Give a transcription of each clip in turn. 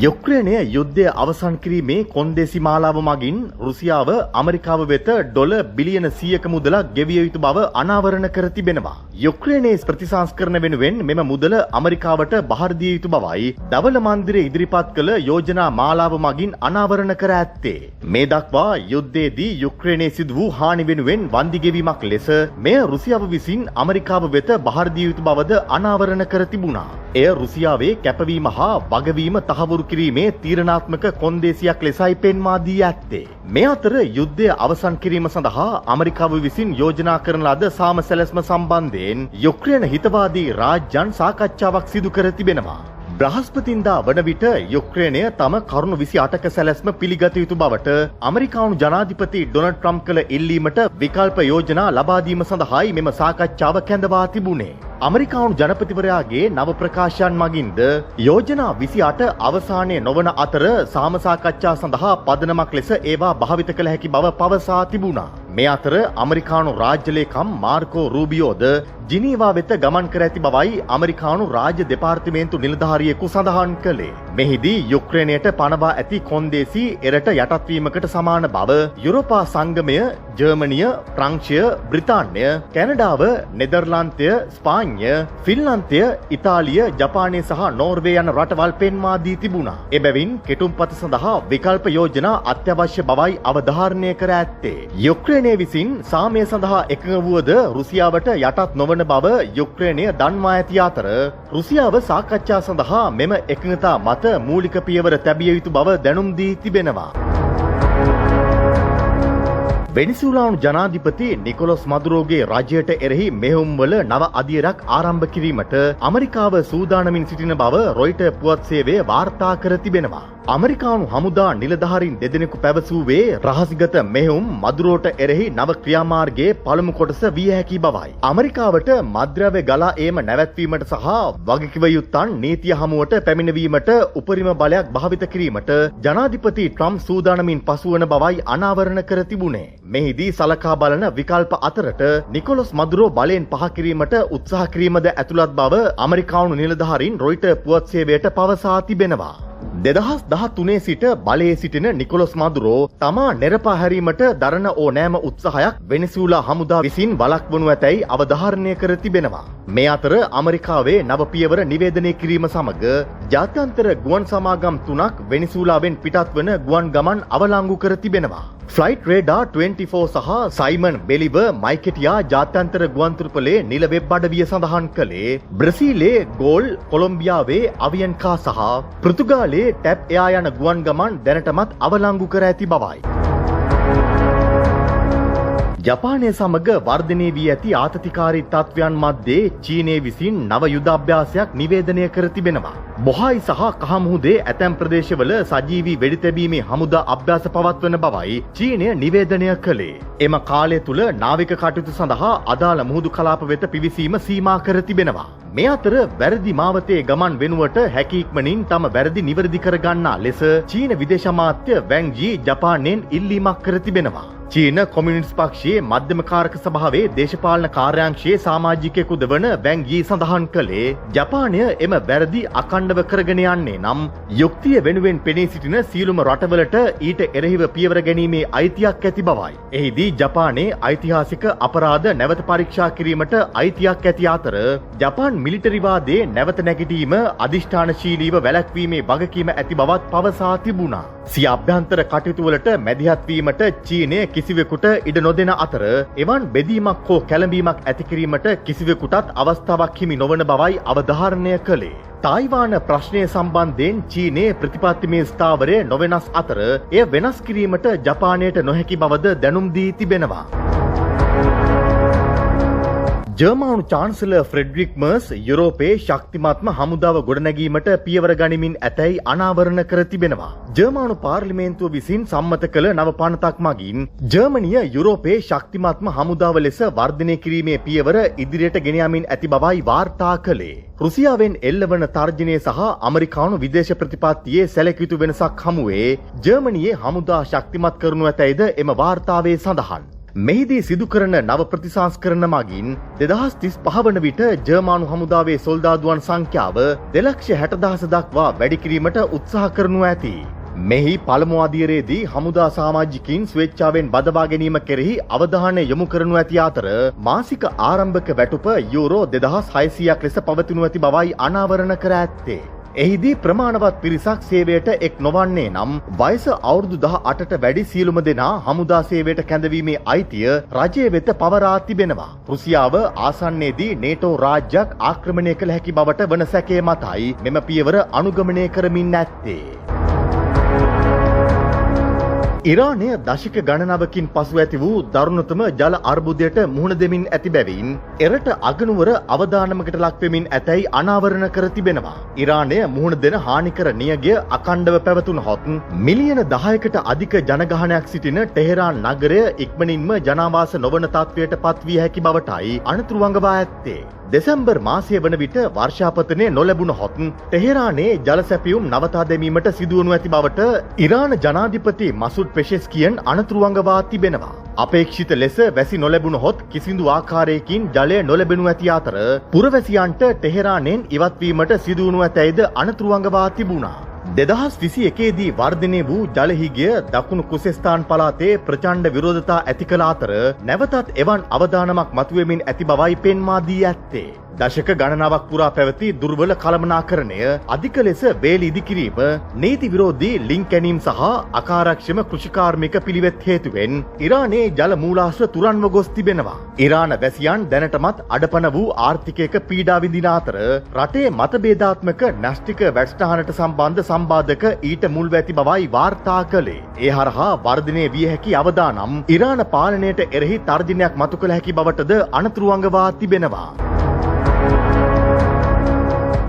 යුක්‍රේනයේ යුද්ධය අවසන් කිරීමේ කොන්දේසි මාලාව මගින් රුසියාව ඇමරිකාව වෙත ඩොලර් බිලියන 100ක මුදලක් ගෙවිය යුතු බව අනාවරණ කර තිබෙනවා. යුක්‍රේනයේ ප්‍රතිසංස්කරණ වෙනුවෙන් මෙම මුදල ඇමරිකාවට බහර දිය යුතු බවයි දවල මන්දිරය ඉදිරිපත් කළ යෝජනා මාලාව මගින් අනාවරණ කර ඇත්තේ. මේ දක්වා යුද්ධයේදී යුක්‍රේනයේ සිදු වූ හානි වෙනුවෙන් වන්දි ගෙවීමක් ලෙස මෙය රුසියාව විසින් ඇමරිකාව වෙත බහර දිය යුතු බවද අනාවරණ කර තිබුණා. එය රුසියාවේ කැපවීම හා වගවීම තහවුරු කිරීමේ තීරණාත්මක කොන්දේසියක් ලෙසයි පෙන්වා දී ඇත්තේ. මේ අතර යුද්ධය අවසන් කිරීම සඳහා ඇමරිකාව විසින් යෝජනා කරන ලද සාම සැලැස්ම සම්බන්ධයෙන් යුක්‍රේන හිතවාදී රාජ්‍යයන් සාකච්ඡාවක් සිදු කර තිබෙනවා. බ්‍රහස්පතින්දා වන විට යුක්‍රේනය තම කරුණු 28ක සැලැස්ම පිළිගත යුතු බවට ඇමරිකානු ජනාධිපති ඩොනල්ඩ් ට්‍රම්ප් කළ ඉල්ලීමට විකල්ප යෝජනා ලබා දීම සඳහායි මෙම සාකච්ඡාව කැඳවා තිබුණේ. ඇමරිකානු ජනපතිවරයාගේ නව ප්‍රකාශයන් මගින්ද යෝජනා 28 අවසානයේ නොවන අතර සාම සාකච්ඡා සඳහා පදනමක් ලෙස ඒවා භාවිත කළ හැකි බව පවසා තිබුණා. මේ අතර ඇමරිකානු රාජ්‍ය ලේකම් මාර්කෝ රූබියෝද ජිනීවා වෙත ගමන් කර ඇති බවයි ඇමරිකානු රාජ්‍ය දෙපාර්තමේන්තු නිලධාරියෙකු සඳහන් කළේ. මෙහිදී යුක්‍රේනයට පනවා ඇති කොන්දේසි එරට යටත් වීමකට සමාන බව යුරෝපා සංගමය, ජර්මනිය, ප්‍රංශය, බ්‍රිතාන්‍ය, කැනඩාව, නෙදර්ලාන්තය, ස්පාඤ්ඤ, ෆින්ලන්තය, ඉතාලිය, ජපානය සහ නෝර්වේ යන රටවල් පෙන්වා දී තිබුණා. එබැවින් කෙටුම්පත සඳහා විකල්ප යෝජනා අත්‍යවශ්‍ය බවයි අවධාරණය කර ඇත්තේ. යුක්‍රේනය විසින් සාමය සඳහා එකඟ වුවද රුසියාවට යටත් නොවන බව යුක්‍රේනය දන්වා ඇති අතර රුසියාව සාකච්ඡා සඳහා මෙම එකඟතා මත මූලික පියවර තැබිය යුතු බව දැනුම් දී තිබෙනවා. වෙනිසුලානු ජනාධිපති නිකොලස් මදුරෝගේ රජයට එරෙහි මෙහෙයුම්වල නව අදියරක් ආරම්භ කිරීමට ඇමරිකාව සූදානමින් සිටින බව රොයිටර් පුවත් සේවය වාර්තා කර තිබෙනවා. ඇමරිකානු හමුදා නිලධාරීන් දෙදෙනෙකු පැවසුවේ රහසිගත මෙහෙයුම් මදුරෝට එරෙහි නව ක්‍රියාමාර්ගයේ පළමු කොටස විය හැකි බවයි. ඇමරිකාවට මද්ද්‍රව්‍ය ගලා ඒම නැවැත්වීමට සහ වගකිව යුත්තන් නීතිය හමුවට පැමිණවීමට උපරිම බලයක් භාවිත කිරීමට ජනාධිපති ට්‍රම්ප් සූදානමින් පසුවන බවයි අනාවරණ කර තිබුණේ. මෙහිදී සලකා බලන විකල්ප අතරට නිකොලස් මදුරෝ බලයෙන් පහ කිරීමට උත්සාහ කිරීමද ඇතුළත් බව ඇමරිකානු නිලධාරීන් රොයිටර් පුවත් සේවයට පවසා තිබෙනවා. 2013 සිට බලයේ සිටින නිකොලස් මදුරෝ තමා නෙරපා හැරීමට දරන ඕනෑම උත්සාහයක් වෙනිසුලා හමුදා විසින් වළක්වනු ඇතැයි අවධාරණය කර තිබෙනවා. මේ අතර ඇමරිකාවේ නව පියවර නිවේදනය කිරීම සමග ජාත්‍යන්තර ගුවන් සමාගම් 3ක් වෙනිසුලාවෙන් පිටත් වන ගුවන් ගමන් අවලංගු කර තිබෙනවා. ෆ්ලයිට් රේඩාර් 24 සහ සයිමන් බෙලිව මයිකෙටියා ජාත්‍යන්තර ගුවන්තොටුපළේ නිල වෙබ් අඩවිය සඳහන් කළේ බ්‍රසීලයේ ගෝල්, කොලොම්බියාවේ අවියන්කා සහ පෘතුගාලයේ ටැප් එයා යන ගුවන් ගමන් දැනටමත් අවලංගු කර ඇති බවයි. ජපානය සමග වර්ධනය වී ඇති ආතතිකාරී තත්ත්වයන් මැද්දේ චීනය විසින් නව යුද අභ්‍යාසයක් නිවේදනය කර තිබෙනවා. බොහායි සහ කහමුහුදේ ඇතැම් ප්‍රදේශවල සජීවී වෙඩි තැබීමේ හමුදා අභ්‍යාස පවත්වන බවයි චීනය නිවේදනය කළේ. එම කාලය තුල නාවික කටයුතු සඳහා අදාළ මුහුදු කලාප වෙත පිවිසීම සීමා කර තිබෙනවා. මේ අතර වැරදි මාවතේ ගමන් වෙනුවට හැකි ඉක්මනින් තම වැරදි නිවැරදි කර ගන්නා ලෙස චීන විදේශ අමාත්‍ය වැන් ජී ජපානයෙන් ඉල්ලීමක් කර තිබෙනවා. චීන කොමියුනිස්ට් පක්ෂයේ මධ්‍යම කාරක සභාවේ දේශපාලන කාර්යාංශයේ සමාජිකයෙකුද වන වැන් ජී සඳහන් කළේ ජපානය එම වැරදි අඛණ්ඩව කරගෙන යන්නේ නම් යුක්තිය වෙනුවෙන් පෙනී සිටින සියලුම රටවලට ඊට එරෙහිව පියවර ගැනීමේ අයිතියක් ඇති බවයි. එහිදී ජපානයේ ඓතිහාසික අපරාධ නැවත පරීක්ෂා කිරීමට අයිතියක් ඇති අතර ජපාන් මිලිටරිවාදයේ නැවත නැගිටීම අධිෂ්ඨානශීලීව වැළැක්වීමේ වගකීම ඇති බවත් පවසා තිබුණා. සිය අභ්‍යන්තර කටයුතු වලට මැදිහත් වීමට චීනය කිසිවෙකුට ඉඩ නොදෙන අතර එවන් බෙදීමක් හෝ කැළඹීමක් ඇති කිරීමට කිසිවෙකුටත් අවස්ථාවක් හිමි නොවන බවයි අවධාරණය කළේ. තායිවාන ප්‍රශ්නය සම්බන්ධයෙන් චීනයේ ප්‍රතිපත්තිමය ස්ථාවරය නොවෙනස් අතර එය වෙනස් කිරීමට ජපානයට නොහැකි බවද දැනුම් දී තිබෙනවා. ජර්මනු චාන්සලර් ෆ්‍රෙඩරික් මර්ස් යුරෝපයේ ශක්තිමත්ම හමුදාව ගොඩනැගීමට පියවර ගනිමින් ඇතැයි අනාවරණ කර තිබෙනවා. ජර්මනු පාර්ලිමේන්තුව විසින් සම්මත කළ නව පනතක් මගින් ජර්මනිය යුරෝපයේ ශක්තිමත්ම හමුදාව ලෙස වර්ධනය කිරීමේ පියවර ඉදිරියට ගෙන යමින් ඇති බවයි වාර්තා කළේ. රුසියාවෙන් එල්ලවන තර්ජනය සහ ඇමරිකානු විදේශ ප්‍රතිපත්තියේ සැලකිය යුතු වෙනසක් හමුවේ ජර්මනියේ හමුදා ශක්තිමත් කරනු ඇතැයිද එම වාර්තාවේ සඳහන්. මෙහිදී සිදු කරන නව ප්‍රතිසංස්කරණ මගින් 2035 වන විට ජර්මානු හමුදාවේ සොල්දාදුවන් සංඛ්‍යාව 2,60,000 දක්වා වැඩි කිරීමට උත්සාහ කරනු ඇති. මෙහි පළමු අදියරේදී හමුදා සමාජිකින් ස්වේච්ඡාවෙන් බදවා ගැනීම කෙරෙහි අවධානය යොමු කරනු ඇති අතර මාසික ආරම්භක වැටුප යූරෝ 2,600ක් ලෙස පවතිනු ඇති බවයි අනාවරණ කර ඇත්තේ. එහිදී ප්‍රමාණවත් පිරිසක් සේවයට එක් නොවන්නේ නම් වයස අවුරුදු 18ට වැඩි සියලුම දෙනා හමුදා සේවයට කැඳවීමේ අයිතිය රජය වෙත පවරා තිබෙනවා. රුසියාව ආසන්නයේදී නේටෝ රාජ්‍යයක් ආක්‍රමණය කළ හැකි බවට වන සැකය මතයි මෙම පියවර අනුගමනය කරමින් ඇත්තේ. ඉරානය දශක ගණනාවකින් පසු ඇති වූ දරුණුතම ජල අර්බුදයට මුහුණ දෙමින් ඇති බැවින් එරට අගනුවර අවදානමකට ලක් වෙමින් ඇතැයි අනාවරණ කර තිබෙනවා. ඉරානය මුහුණ දෙන හානිකර නියගය අඛණ්ඩව පැවතුනහොත් මිලියන 10කට අධික ජනගහනයක් සිටින ටෙහෙරාන් නගරය ඉක්මනින්ම ජනාවාස නොවන තත්වයට පත්විය හැකි බවටයි අනතුරු වඟවා ඇත්තේ. දෙසැම්බර් මාසය වන විට වර්ෂාපතනය නොලැබුණහොත් ටෙහෙරානයේ ජල සැපියුම් නවතා දැමීමට සිදුවනු ඇති බවට ඉරාන ජනාධිපති මසුඩ් පෙෂෙස්කියන් අනතුරු වඟවා තිබෙනවා. අපේක්ෂිත ලෙස වැසි නොලැබුණහොත් කිසිදු ආකාරයකින් ජලය නොලැබෙනු ඇති අතර පුරවැසියන්ට ටෙහෙරානයෙන් ඉවත්වීමට සිදුවනු ඇතැයිද අනතුරු වඟවා තිබුණා. 2021 දී වර්ධනය වූ ජලහිගිය දකුණු කුසෙස්තාන් පළාතේ ප්‍රචණ්ඩ විරෝධතා ඇති කළ අතර නැවතත් එවන් අවදානමක් මතුවෙමින් ඇති බවයි පෙන්වා දී ඇත්තේ. දශක ගණනාවක් පුරා පැවති දුර්වල කළමනාකරණය, අධික ලෙස වේලි ඉදිකිරීම, නීති විරෝධී ලිං කැණීම් සහ අකාර්යක්ෂම කෘෂිකාර්මික පිළිවෙත් හේතුවෙන් ඉරානයේ ජල මූලාශ්‍ර තුරන්ව ගොස් තිබෙනවා. ඉරාන වැසියන් දැනටමත් අඩපණ වූ ආර්ථිකයක පීඩා විඳින අතර රටේ මතභේදාත්මක න්‍යෂ්ටික වැඩසටහනට සම්බන්ධ සම්බාධක ඊට මුල්ව ඇති බවයි වාර්තා කළේ. ඒ හරහා වර්ධනය විය හැකි අවදානම් ඉරාන පාලනයට එරෙහි තර්ජනයක් මතු කළ හැකි බවටද අනතුරු වඟවා තිබෙනවා.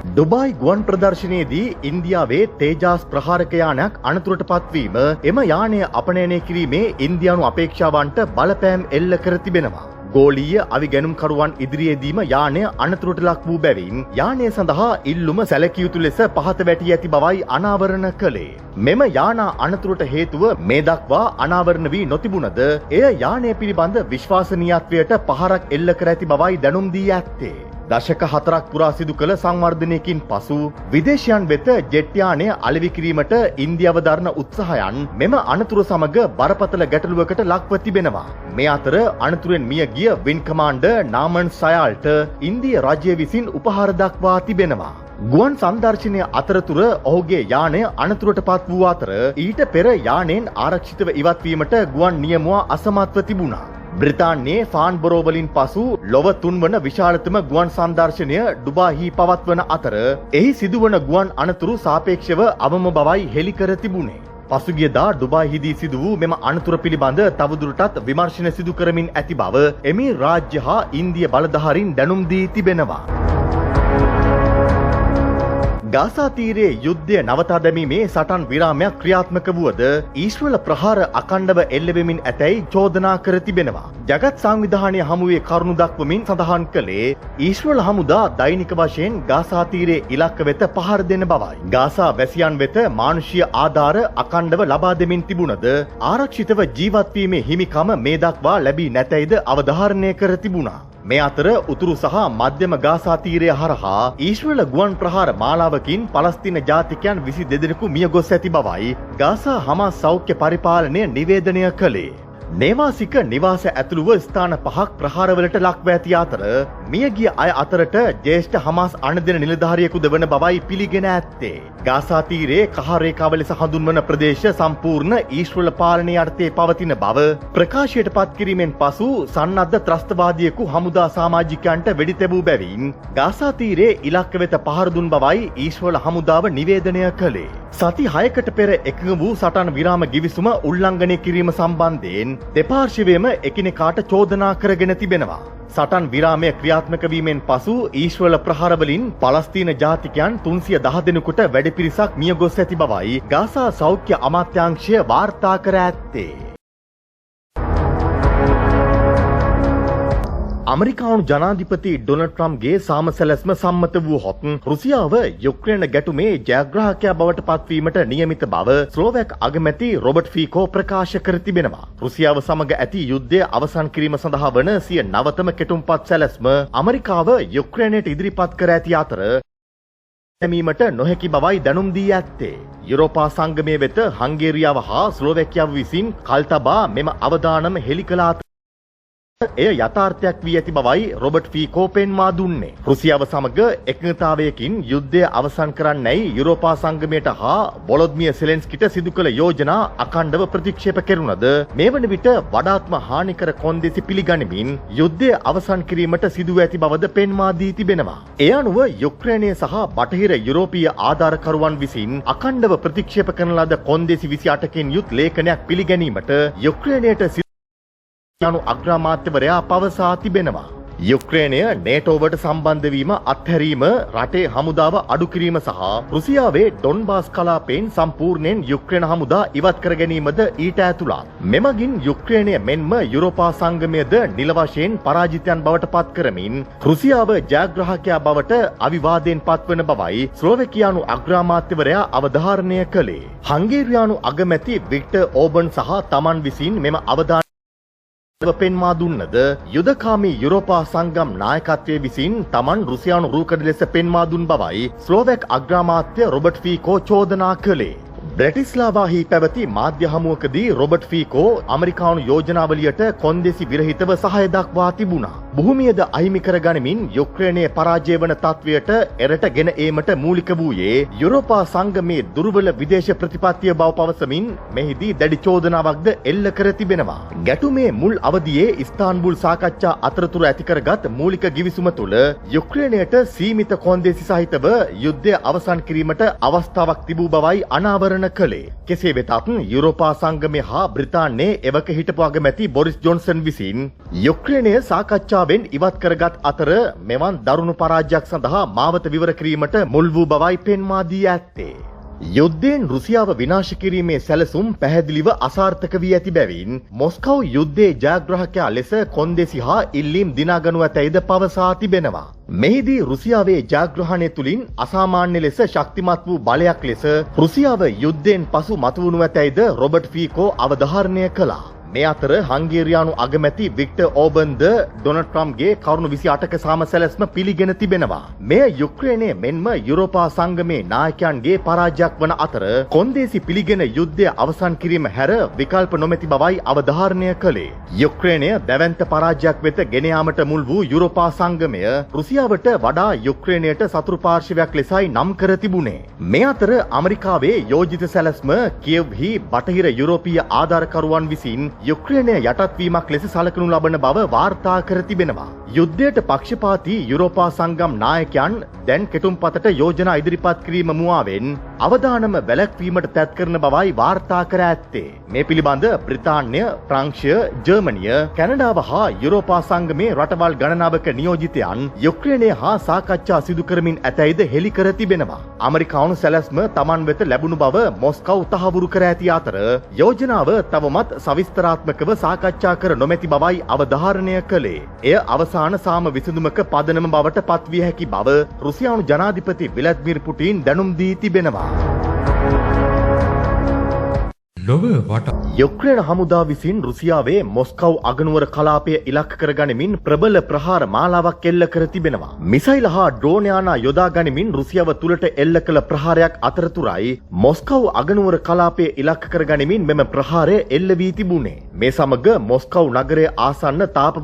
ඩුබායි ගුවන් ප්‍රදර්ශනයේදී ඉන්දියාවේ තේජාස් ප්‍රහාරක යානයක් අනතුරට පත්වීම එම යානය අපනයනය කිරීමේ ඉන්දියානු අපේක්ෂාවන්ට බලපෑම් එල්ල කර තිබෙනවා. ගෝලීය අවිගැනුම්කරුවන් ඉදිරියේදීම යානය අනතුරට ලක් වූ බැවින් යානය සඳහා ඉල්ලුම සැලකිය යුතු ලෙස පහත වැටී ඇති බවයි අනාවරණ කළේ. මෙම යාන අනතුරට හේතුව මේ දක්වා අනාවරණ වී නොතිබුණද එය යානය පිළිබඳ විශ්වාසනීයත්වයට පහරක් එල්ල කර ඇති බවයි දැනුම් දී ඇත්තේ. දශක 4ක් පුරා සිදු කළ සංවර්ධනයකින් පසු විදේශයන් වෙත ජෙට් යානය අලෙවි කිරීමට ඉන්දියාව දරන උත්සාහයන් මෙම අනතුර සමග බරපතල ගැටලුවකට ලක්ව තිබෙනවා. මේ අතර අනතුරෙන් මිය ගිය වින් කමාන්ඩර් නාමන් සයාල්ට ඉන්දිය රජය විසින් උපහාර දක්වා තිබෙනවා. ගුවන් සංදර්ශනය අතරතුර ඔහුගේ යානය අනතුරට පත් වූ අතර ඊට පෙර යානයෙන් ආරක්ෂිතව ඉවත්වීමට ගුවන් නියමුවා අසමත්ව තිබුණා. බ්‍රිතාන්‍යයේ ෆාන්බරෝ වලින් පසු ලොව 3 වන විශාලතම ගුවන් සංදර්ශනය ඩුබායිහි පවත්වන අතර එහි සිදුවන ගුවන් අනතුරු සාපේක්ෂව අවම බවයි හෙළි කර තිබුණේ. පසුගියදා ඩුබායිහිදී සිදු වූ මෙම අනතුර පිළිබඳ තවදුරටත් විමර්ශන සිදු කරමින් ඇති බව එමි රාජ්‍ය හා ඉන්දිය බලධාරීන් දැනුම් දී තිබෙනවා. ගාසා තීරයේ යුද්ධය නවතා දැමීමේ සටන් විරාමයක් ක්‍රියාත්මක වුවද ඊශ්‍රායල ප්‍රහාර අඛණ්ඩව එල්ල වෙමින් ඇතැයි චෝදනා කර තිබෙනවා. ජගත් සංවිධානය හමුවේ කරුණු දක්වමින් සඳහන් කළේ ඊශ්‍රායල හමුදා දෛනික වශයෙන් ගාසා තීරයේ ඉලක්ක වෙත පහර දෙන බවයි. ගාසා වැසියන් වෙත මානුෂීය ආධාර අඛණ්ඩව ලබා දෙමින් තිබුණද ආරක්ෂිතව ජීවත් වීමේ හිමිකම මේ දක්වා ලැබී නැතැයිද අවධාරණය කර තිබුණා. මේ අතර උතුරු සහ මධ්‍යම ගාසා තීරය හරහා ඊශ්‍රායල ගුවන් ප්‍රහාර මාලාවකින් පලස්තීන ජාතිකයන් 22 දෙනෙකු මිය ගොස් ඇති බවයි ගාසා හමාස් සෞඛ්‍ය පරිපාලනය නිවේදනය කළේ. නේවාසික නිවාස ඇතුළුව ස්ථාන 5ක් ප්‍රහාරවලට ලක්ව ඇති අතර මියගිය අය අතරට ජ්‍යෙෂ්ඨ හමාස් අණදෙන නිලධාරියෙකුද වන බවයි පිළිගෙන ඇත්තේ. ගාසා තීරයේ කහ රේඛාව ලෙස හඳුන්වන ප්‍රදේශ සම්පූර්ණ ඊශ්‍රායල පාලනයේ යටතේ පවතින බව ප්‍රකාශයට පත් කිරීමෙන් පසු සන්නද්ධ ත්‍රස්තවාදියෙකු හමුදා සමාජිකයන්ට වෙඩි තැබූ බැවින් ගාසා තීරයේ ඉලක්ක වෙත පහර දුන් බවයි ඊශ්‍රායල හමුදාව නිවේදනය කළේ. සති 6කට පෙර එකඟ වූ සටන් විරාම ගිවිසුම උල්ලංඝනය කිරීම සම්බන්ධයෙන් දෙපාර්ශ්වයේම එකිනෙකාට චෝදනා කරගෙන තිබෙනවා. සටන් විරාමය ක්‍රියාත්මක වීමෙන් පසු ඊශ්‍රායල ප්‍රහාර වලින් පලස්තීන ජාතිකයන් 310 දෙනෙකුට වැඩි පිරිසක් මිය ගොස් ඇති බවයි ගාසා සෞඛ්‍ය අමාත්‍යාංශය වාර්තා කර ඇත්තේ. අමරිකානු ජනාධිපති ඩොනල්ඩ් ට්‍රම්ප්ගේ සාමසැලැස්ම සම්මත වූහොත් රුසියාව යුක්‍රේන ගැටුමේ ජයග්‍රාහකයා බවට පත්වීමට නියමිත බව ස්ලෝවැක් අගමැති රොබර්ට් ෆීකෝ ප්‍රකාශ කර තිබෙනවා. රුසියාව සමග ඇති යුද්ධය අවසන් කිරීම සඳහා වන සිය නවතම කෙටුම්පත් සැලැස්ම අමරිකාව යුක්‍රේනයට ඉදිරිපත් කර ඇති අතර දැමීමට නොහැකි බවයි දැනුම් දී ඇත්තේ. යුරෝපා සංගමය වෙත හංගේරියාව හා ස්ලෝවැකියාව විසින් කල්තබා මෙම අවදානම හෙළි කළ අතර එය යථාර්ථයක් වී ඇති බවයි රොබර්ට් ෆීකෝ පෙන්වා දුන්නේ. රුසියාව සමග එකඟතාවයකින් යුද්ධය අවසන් කරන්නයි යුරෝපා සංගමයට හා වොලොදිමිර් සෙලෙන්ස්කිට සිදු කළ යෝජනා අඛණ්ඩව ප්‍රතික්ෂේප කෙරුණද මේ වන විට වඩාත්ම හානිකර කොන්දේසි පිළිගනිමින් යුද්ධය අවසන් කිරීමට සිදුව ඇති බවද පෙන්වා දී තිබෙනවා. ඒ අනුව යුක්‍රේනය සහ බටහිර යුරෝපීය ආධාරකරුවන් විසින් අඛණ්ඩව ප්‍රතික්ෂේප කරන ලද කොන්දේසි 28කින් යුත් ලේඛනයක් පිළිගැනීමට යුක්‍රේනයට යනු අග්‍රාමාත්‍යවරයා පවසා තිබෙනවා. යුක්‍රේනය නේටෝවට සම්බන්ධ වීම අත්හැරීම, රටේ හමුදාව අඩු කිරීම සහ රුසියාවේ ඩොන්බාස් කලාපයෙන් සම්පූර්ණයෙන් යුක්‍රේන හමුදා ඉවත් කර ගැනීමද ඊට ඇතුළත්. මෙමගින් යුක්‍රේනය මෙන්ම යුරෝපා සංගමයද නිල වශයෙන් පරාජිතයන් බවට පත් කරමින් රුසියාව ජයග්‍රාහකයා බවට අවිවාදයෙන් පත්වන බවයි ස්ලෝවැකියානු අග්‍රාමාත්‍යවරයා අවධාරණය කළේ. හංගේරියානු අගමැති වික්ටර් ඕබන් සහ තමන් විසින් මෙම අවධානය පෙන්වා දුන්නද යුදකාමී යුරෝපා සංගම් නායකත්වයේ විසින් තමන් රුසියානු රූකඩ ලෙස පෙන්වා දුන් බවයි ස්ලෝවැක් අග්‍රාමාත්‍ය රොබර්ට් ෆීකෝ චෝදනා කළේ. බ්‍රැටිස්ලාවාහි පැවති මාධ්‍ය හමුවකදී රොබර්ට් ෆීකෝ අමරිකානු යෝජනාවලියට කොන්දේසි විරහිතව සහාය දක්වා තිබුණා. භූමියද අහිමි කර ගනිමින් යුක්‍රේනයේ පරාජය වන තත්වයට එරට ගෙන ඒමට මූලික වූයේ යුරෝපා සංගමේ දුර්වල විදේශ ප්‍රතිපත්තිය බව පවසමින් මෙහිදී දැඩි චෝදනාවක්ද එල්ල කර තිබෙනවා. ගැටුමේ මුල් අවදියේ ඉස්තාන්බුල් සාකච්ඡා අතරතුර ඇති කරගත් මූලික ගිවිසුම තුළ යුක්‍රේනයට සීමිත කොන්දේසි සහිතව යුද්ධය අවසන් කිරීමට අවස්ථාවක් තිබූ බවයි අනාවරණ කළේ. කෙසේ වෙතත් යුරෝපා සංගමය හා බ්‍රිතාන්‍යයේ එවක හිටපු අගමැති බොරිස් ජොන්සන් විසින් යුක්‍රේනය සාකච්ඡාවෙන් ඉවත් කරගත් අතර මෙවන් දරුණු පරාජයක් සඳහා මාවත විවර කිරීමට මුල් වූ බවයි පෙන්වා දී ඇත්තේ. යුද්ධයෙන් රුසියාව විනාශ කිරීමේ සැලසුම් පැහැදිලිව අසාර්ථක වී ඇති බැවින් මොස්කව් යුද්ධයේ ජයග්‍රාහකයා ලෙස කොන්දේසි හා ඉල්ලීම් දිනාගනු ඇතැයිද පවසා තිබෙනවා. මෙහිදී රුසියාවේ ජයග්‍රහණය තුළින් අසාමාන්‍ය ලෙස ශක්තිමත් වූ බලයක් ලෙස රුසියාව යුද්ධයෙන් පසු මතුවනු ඇතැයිද රොබර්ට් ෆීකෝ අවධාරණය කළා. මේ අතර හංගේරියානු අගමැති වික්ටර් ඕබන්ද ඩොනල්ඩ් ට්‍රම්ප්ගේ කරුණු 28ක සාමසැලැස්ම පිළිගෙන තිබෙනවා. මෙය යුක්‍රේනය මෙන්ම යුරෝපා සංගමේ නායකයන්ගේ පරාජයක් වන අතර කොන්දේසි පිළිගෙන යුද්ධය අවසන් කිරීම හැර විකල්ප නොමැති බවයි අවධාරණය කළේ. යුක්‍රේනය දැවැන්ත පරාජයක් වෙත ගෙන යාමට මුල් වූ යුරෝපා සංගමය රුසියාවට වඩා යුක්‍රේනයට සතුරු පාර්ශවයක් ලෙසයි නම් කර තිබුණේ. මේ අතර ඇමරිකාවේ යෝජිත සැලැස්ම කියව්හි බටහිර යුරෝපීය ආධාරකරුවන් විසින් යුක්‍රේනය යටත්වීමක් ලෙස සලකනු ලබන බව වාර්තා කර තිබෙනවා. යුද්ධයට පක්ෂපාතී යුරෝපා සංගම් නායකයන් දැන් කෙටුම්පතට යෝජනා ඉදිරිපත් කිරීම මුවාවෙන් අවදානම වැළැක්වීමට තැත් කරන බවයි වාර්තා කර ඇත්තේ. මේ පිළිබඳ බ්‍රිතාන්‍ය, ප්‍රංශය, ජර්මනිය, කැනඩාව හා යුරෝපා සංගමේ රටවල් ගණනාවක නියෝජිතයන් යුක්‍රේනය හා සාකච්ඡා සිදු කරමින් ඇතැයිද හෙළි කර තිබෙනවා. ඇමරිකානු සැලැස්ම තමන් වෙත ලැබුණු බව මොස්කව් තහවුරු කර ඇති අතර යෝජනාව තවමත් සවිස්තරාත්මකව සාකච්ඡා කර නොමැති බවයි අවධාරණය කළේ. එය අවසාන සාම විසඳුමක පදනම බවට පත්විය හැකි බව රුසියානු ජනාධිපති ව්ලාදිමිර් පුටින් දැනුම් දී තිබෙනවා. යුක්‍රේන හමුදා විසින් රුසියාවේ මොස්කව් අගනුවර කලාපය ඉලක්ක කර ගනිමින් ප්‍රබල ප්‍රහාර මාලාවක් එල්ල කර තිබෙනවා. මිසයිල් හා ඩ්‍රෝන් යාන යොදා ගනිමින් රුසියාව තුළට එල්ල කළ ප්‍රහාරයක් අතරතුරයි මොස්කව් අගනුවර කලාපය ඉලක්ක කර ගනිමින් මෙම ප්‍රහාරය එල්ල වී තිබුණේ. මේ සමග මොස්කව් නගරයේ ආසන්න තාප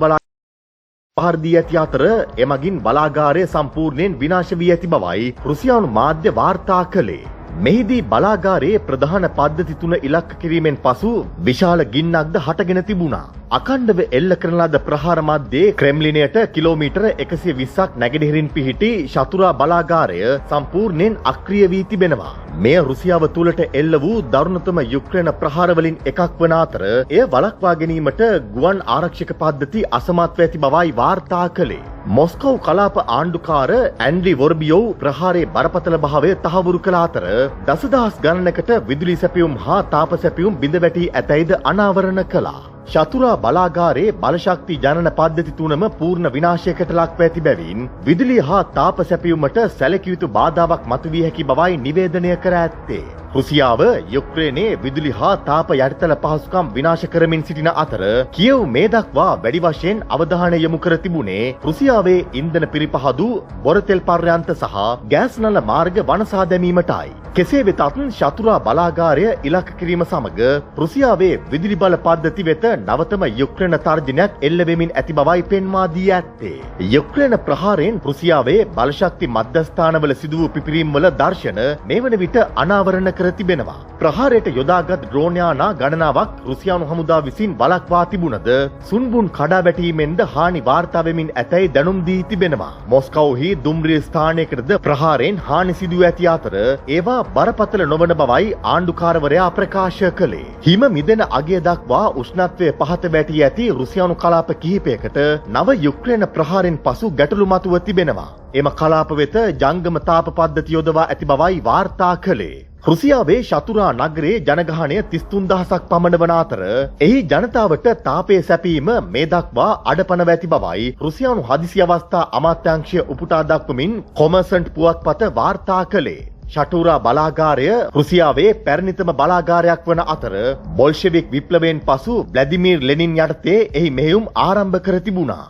පහර දී ඇති අතර එමගින් බලාගාරය සම්පූර්ණයෙන් විනාශ වී ඇති බවයි රුසියානු මාධ්‍ය වාර්තා කළේ. මෙහිදී බලාගාරයේ ප්‍රධාන පද්ධති තුන ඉලක්ක කිරීමෙන් පසු විශාල ගින්නක්ද හටගෙන තිබුණා. අඛණ්ඩව එල්ල කරන ලද ප්‍රහාර මැද්දේ ක්‍රෙම්ලිනයට කිලෝමීටර 120ක් නැගෙනහිරින් පිහිටි ශතුරා බලාගාරය සම්පූර්ණයෙන් අක්‍රිය වී තිබෙනවා. මෙය රුසියාව තුළට එල්ල වූ දරුණුතම යුක්‍රේන ප්‍රහාර වලින් එකක් වන අතර එය වළක්වා ගැනීමට ගුවන් ආරක්ෂක පද්ධති අසමත්ව ඇති බවයි වාර්තා කළේ. මොස්කව් කලාප ආණ්ඩුකාර ඇන්ඩ්‍රි වොර්බියෝව් ප්‍රහාරයේ බරපතල භාවය තහවුරු කළ අතර දසදහස් ගණනකට විදුලි සැපයුම් හා තාප සැපයුම් බිඳ වැටී ඇතැයිද අනාවරණ කළා. චතුරා බලාගාරයේ බලශක්ති ජනන පද්ධති තුනම පූර්ණ විනාශයකට ලක්ව ඇති බැවින් විදුලිය හා තාප සැපයුමට සැලකිය යුතු බාධාවක් මතුවිය හැකි බවයි නිවේදනය කර ඇත්තේ. රුසියාව යුක්‍රේනයේ විදුලි හා තාප යටිතල පහසුකම් විනාශ කරමින් සිටින අතර කියව් මේ දක්වා වැඩි වශයෙන් අවධානය යොමු කර තිබුණේ රුසියාවේ ඉන්ධන පිරිපහදු බොරතෙල් පර්යන්ත සහ ගෑස් නල මාර්ග වනසා දැමීමටයි. කෙසේ වෙතත් චතුරා බලාගාරය ඉලක්ක කිරීම සමග රුසියාවේ විදුලි බල පද්ධති වෙත නවතම යුක්‍රේන තර්ජනයක් එල්ල වෙමින් ඇති බවයි පෙන්වා දී ඇත්තේ. යුක්‍රේන ප්‍රහාරයෙන් රුසියාවේ බලශක්ති මධ්‍යස්ථානවල සිදු වූ පිපිරීම් වල දර්ශන මේ වන විට අනාවරණ කර තිබෙනවා. ප්‍රහාරයට යොදාගත් ඩ්‍රෝන් යානා ගණනාවක් රුසියානු හමුදා විසින් වළක්වා තිබුණද සුන්බුන් කඩා වැටීමෙන්ද හානි වාර්තා වෙමින් ඇතැයි දැනුම් දී තිබෙනවා. මොස්කව්හි දුම්රිය ස්ථානයකටද ප්‍රහාරයෙන් හානි සිදුව ඇති අතර ඒවා බරපතල නොවන බවයි ආණ්ඩුකාරවරයා ප්‍රකාශ කළේ. හිම මිදෙන අගය දක්වා උෂ්ණත්වය පහත වැටී ඇති රුසියානු කලාප කිහිපයකට නව යුක්‍රේන ප්‍රහාරයෙන් පසු ගැටලු මතුව තිබෙනවා. එම කලාප වෙත ජංගම තාප පද්ධති යොදවා ඇති බවයි වාර්තා කළේ. රුසියාවේ ශතුරා නගරයේ ජනගහනය 33000ක් පමණ වන අතර එහි ජනතාවට තාපය සැපීම මේ දක්වා අඩපණ ඇති බවයි රුසියානු හදිසි අවස්ථා අමාත්‍යාංශය උපුටා දක්වමින් කොමර්සන්ට් පුවත්පත වාර්තා කළේ. චතුරා බලාගාරය රුසියාවේ පැරණිතම බලාගාරයක් වන අතර බොල්ෂෙවික් විප්ලවයෙන් පසු ව්ලාදිමිර් ලෙනින් යටතේ එහි මෙහෙයුම් ආරම්භ කර තිබුණා.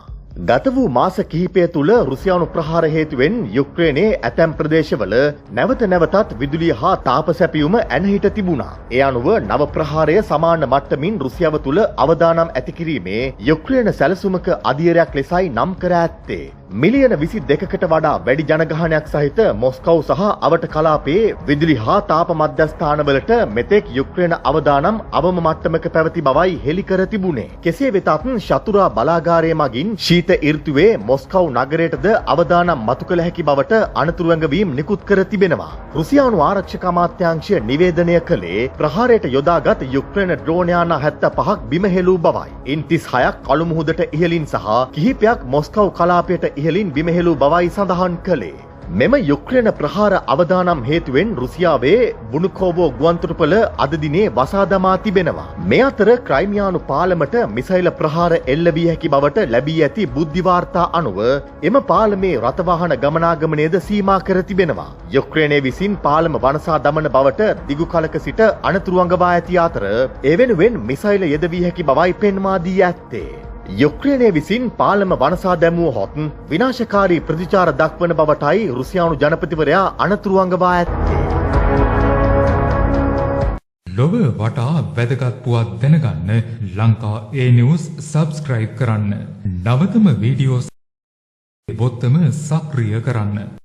ගත වූ මාස කිහිපය තුළ රුසියානු ප්‍රහාර හේතුවෙන් යුක්‍රේනයේ ඇතැම් ප්‍රදේශවල නැවත නැවතත් විදුලිය හා තාප සැපයුම ඇනහිට තිබුණා. ඒ අනුව නව ප්‍රහාරය සමාන මට්ටමින් රුසියාව තුළ අවදානම් ඇති කිරීමේ යුක්‍රේන සැලසුමක අධීරයක් ලෙසයි නම් කර ඇත්තේ. මිලියන 22කට වඩා වැඩි ජනගහනයක් සහිත මොස්කව් සහ අවට කලාපයේ විදුලි හා තාප මධ්‍යස්ථානවලට මෙතෙක් යුක්‍රේන අවදානම් අවම මට්ටමක පැවති බවයි හෙළි කර තිබුණේ. කෙසේ වෙතත් චතුරා බලාගාරය මගින් ශීත ඍතුවේ මොස්කව් නගරයටද අවදානම් මතු කළ හැකි බවට අනතුරු ඇඟවීම් නිකුත් කර තිබෙනවා. රුසියානු ආරක්ෂක අමාත්‍යාංශය නිවේදනය කළේ ප්‍රහාරයට යොදාගත් යුක්‍රේන ඩ්‍රෝන් යානා 75ක් බිම හෙළූ බවයි. ඉන් 36ක් කළු මුහුදට ඉහළින් සහ කිහිපයක් මොස්කව් කලාපයට ඉහළින් බිම හෙළූ බවයි සඳහන් කළේ. මෙම යුක්‍රේන ප්‍රහාර අවදානම් හේතුවෙන් රුසියාවේ බුනුකෝවෝ ගුවන්තොටුපළ අද දිනේ වසා දමා තිබෙනවා. මේ අතර ක්‍රයිමියානු පාලමට මිසයිල ප්‍රහාර එල්ල විය හැකි බවට ලැබී ඇති බුද්ධි වාර්තා අනුව එම පාලමේ රථවාහන ගමනාගමනයේද සීමා කර තිබෙනවා. යුක්‍රේනය විසින් පාලම වනසා දමන බවට දිගු කලක සිට අනතුරු අඟවා ඇති අතර ඒ වෙනුවෙන් මිසයිල යෙදවිය හැකි බවයි පෙන්වා දී ඇත්තේ. යුක්‍රේනය විසින් පාලම වනසා දැමුවහොත් විනාශකාරී ප්‍රතිචාර දක්වන බවටයි රුසියානු ජනපතිවරයා අනතුරු අඟවා ඇත්තේ. ලොව වටා වැදගත් පුවත් දැනගන්න ලංකා ඒ නිවුස් සබ්ස්ක්‍රයිබ් කරන්න. නවතම වීඩියෝස් බොත්තම සක්‍රිය කරන්න.